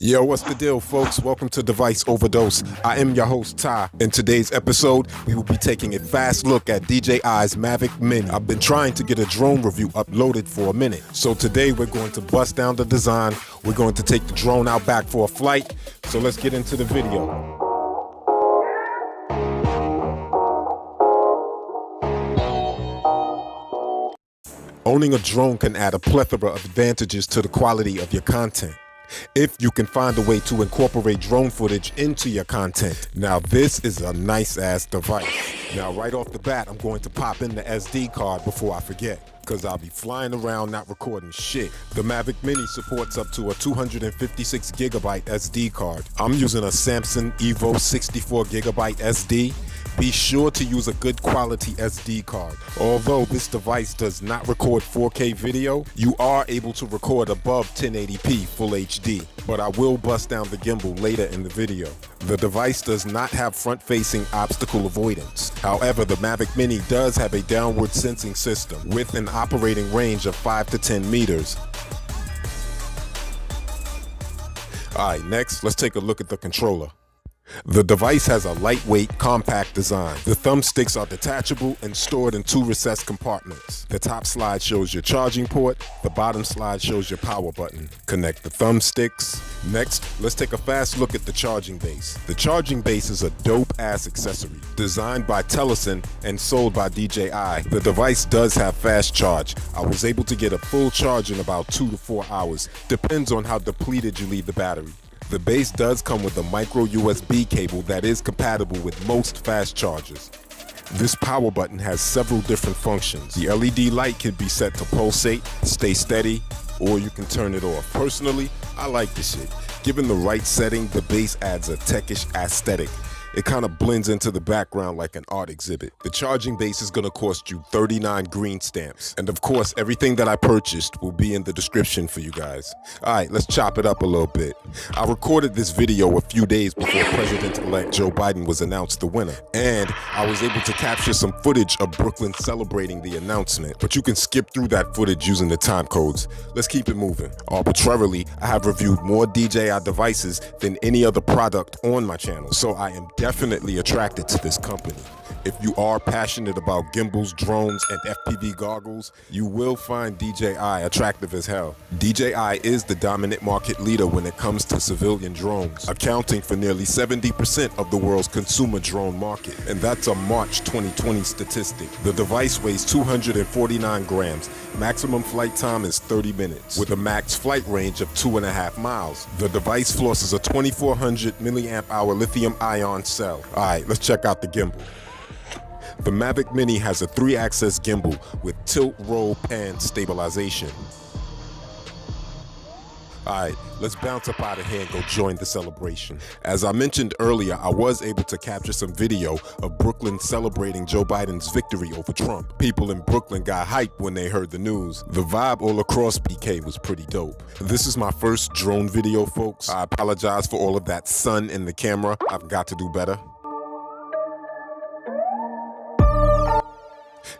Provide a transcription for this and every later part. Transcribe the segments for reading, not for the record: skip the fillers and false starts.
Yo, what's the deal, folks? Welcome to Device Overdose. I am your host, Ty. In today's episode, we will be taking a fast look at DJI's Mavic Mini. I've been trying to get a drone review uploaded for a minute. So today we're going to bust down the design. We're going to take the drone out back for a flight. So let's get into the video. Owning a drone can add a plethora of advantages to the quality of your content, if you can find a way to incorporate drone footage into your content. Now this is a nice ass device. Now right off the bat, I'm going to pop in the SD card before I forget, because I'll be flying around not recording shit. The Mavic Mini supports up to a 256 gigabyte SD card. I'm using a Samsung Evo 64 gigabyte SD. Be sure to use a good quality SD card. Although this device does not record 4K video, you are able to record above 1080p Full HD, but I will bust down the gimbal later in the video. The device does not have front-facing obstacle avoidance. However, the Mavic Mini does have a downward sensing system with an operating range of 5 to 10 meters. Alright, next, let's take a look at the controller. The device has a lightweight, compact design. The thumbsticks are detachable and stored in 2 recessed compartments. The top slide shows your charging port, the bottom slide shows your power button. Connect the thumbsticks. Next, let's take a fast look at the charging base. The charging base is a dope-ass accessory. Designed by Teleson and sold by DJI, the device does have fast charge. I was able to get a full charge in about 2 to 4 hours. Depends on how depleted you leave the battery. The base does come with a micro USB cable that is compatible with most fast chargers. This power button has several different functions. The LED light can be set to pulsate, stay steady, or you can turn it off. Personally, I like this shit. Given the right setting, the base adds a techish aesthetic. It kind of blends into the background like an art exhibit. The charging base is gonna cost you 39 green stamps. And of course, everything that I purchased will be in the description for you guys. All right, let's chop it up a little bit. I recorded this video a few days before President-elect Joe Biden was announced the winner. And I was able to capture some footage of Brooklyn celebrating the announcement. But you can skip through that footage using the timecodes. Let's keep it moving. Arbitrarily, I have reviewed more DJI devices than any other product on my channel. So I am definitely attracted to this company. If you are passionate about gimbals, drones, and FPV goggles, you will find DJI attractive as hell. DJI is the dominant market leader when it comes to civilian drones, accounting for nearly 70% of the world's consumer drone market. And that's a March 2020 statistic. The device weighs 249 grams. Maximum flight time is 30 minutes, with a max flight range of 2.5 miles. The device flosses a 2400 milliamp hour lithium-ion cell. All right, let's check out the gimbal. The Mavic Mini has a 3-axis gimbal with tilt, roll, pan stabilization. Alright, let's bounce up out of here and go join the celebration. As I mentioned earlier, I was able to capture some video of Brooklyn celebrating Joe Biden's victory over Trump. People in Brooklyn got hyped when they heard the news. The vibe all across BK was pretty dope. This is my first drone video, folks. I apologize for all of that sun in the camera. I've got to do better.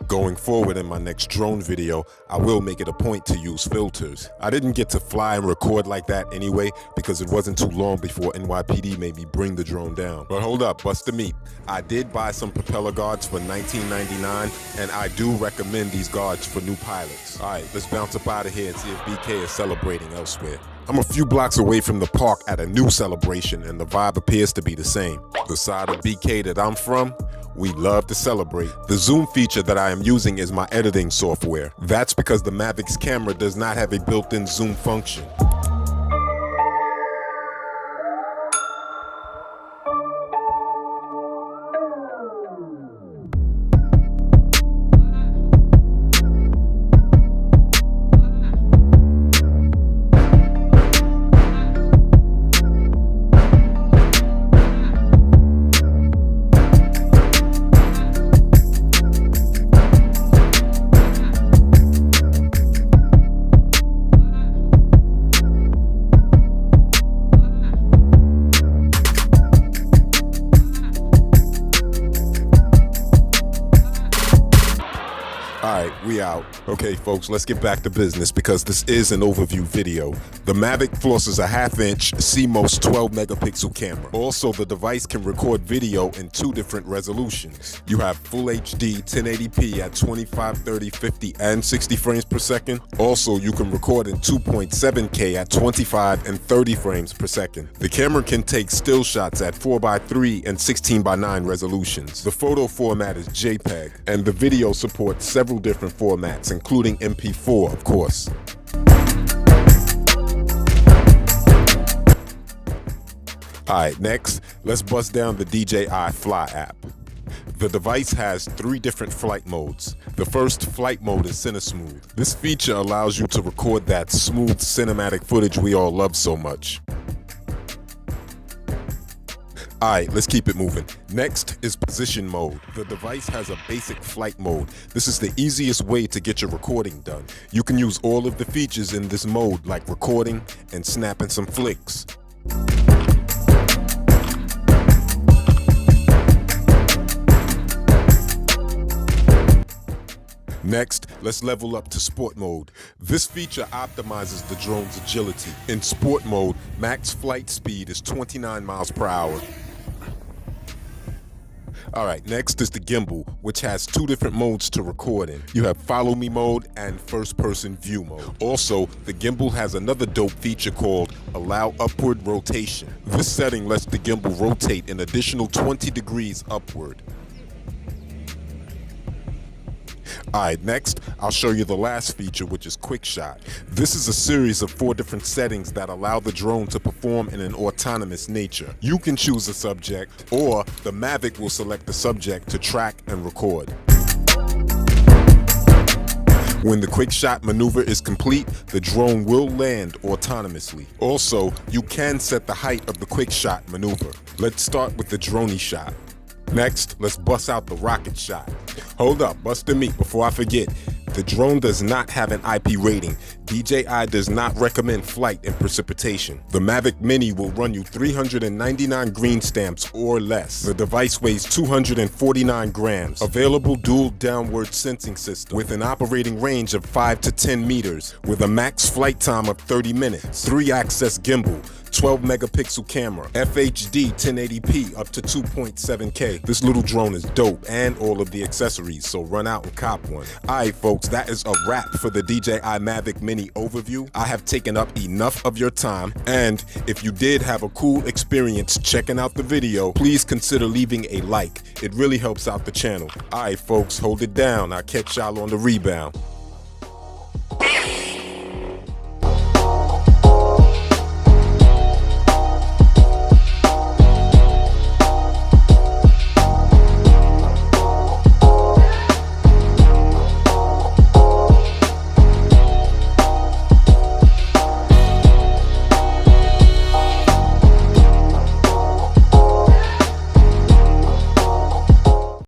Going forward in my next drone video, I will make it a point to use filters. I didn't get to fly and record like that anyway because it wasn't too long before NYPD made me bring the drone down. But hold up, bust the meat. I did buy some propeller guards for $19.99 and I do recommend these guards for new pilots. Alright, let's bounce up out of here and see if BK is celebrating elsewhere. I'm a few blocks away from the park at a new celebration and the vibe appears to be the same. The side of BK that I'm from, we love to celebrate. The zoom feature that I am using is my editing software. That's because the Mavic's camera does not have a built-in zoom function. we out. Okay folks, let's get back to business because this is an overview video. The Mavic flosses a 1/2 inch CMOS 12 megapixel camera. Also, the device can record video in 2 different resolutions. You have Full HD 1080p at 25, 30, 50, and 60 frames per second. Also, you can record in 2.7K at 25 and 30 frames per second. The camera can take still shots at 4:3 and 16:9 resolutions. The photo format is JPEG, and the video supports several different formats, including MP4, of course. Alright, next, let's bust down the DJI Fly app. The device has 3 different flight modes. The first flight mode is Cine Smooth. This feature allows you to record that smooth cinematic footage we all love so much. Alright, let's keep it moving. Next is position mode. The device has a basic flight mode. This is the easiest way to get your recording done. You can use all of the features in this mode, like recording and snapping some flicks. Next, let's level up to sport mode. This feature optimizes the drone's agility. In sport mode, max flight speed is 29 miles per hour. Alright, next is the gimbal, which has 2 different modes to record in. You have follow me mode and first person view mode. Also, the gimbal has another dope feature called allow upward rotation. This setting lets the gimbal rotate an additional 20 degrees upward. Alright, next, I'll show you the last feature, which is Quick Shot. This is a series of 4 different settings that allow the drone to perform in an autonomous nature. You can choose a subject, or the Mavic will select the subject to track and record. When the quick shot maneuver is complete, the drone will land autonomously. Also, you can set the height of the quick shot maneuver. Let's start with the droney shot. Next, let's bust out the rocket shot. Hold up, bust the meat before I forget. The drone does not have an IP rating. DJI does not recommend flight in precipitation. The Mavic Mini will run you 399 green stamps or less. The device weighs 249 grams. Available dual downward sensing system with an operating range of 5 to 10 meters with a max flight time of 30 minutes. 3-axis gimbal. 12 megapixel camera, FHD 1080p up to 2.7K. This little drone is dope, and all of the accessories, so run out and cop one. Alright folks, that is a wrap for the DJI Mavic Mini overview. I have taken up enough of your time, and if you did have a cool experience checking out the video, please consider leaving a like. It really helps out the channel. Alright folks, hold it down. I'll catch y'all on the rebound.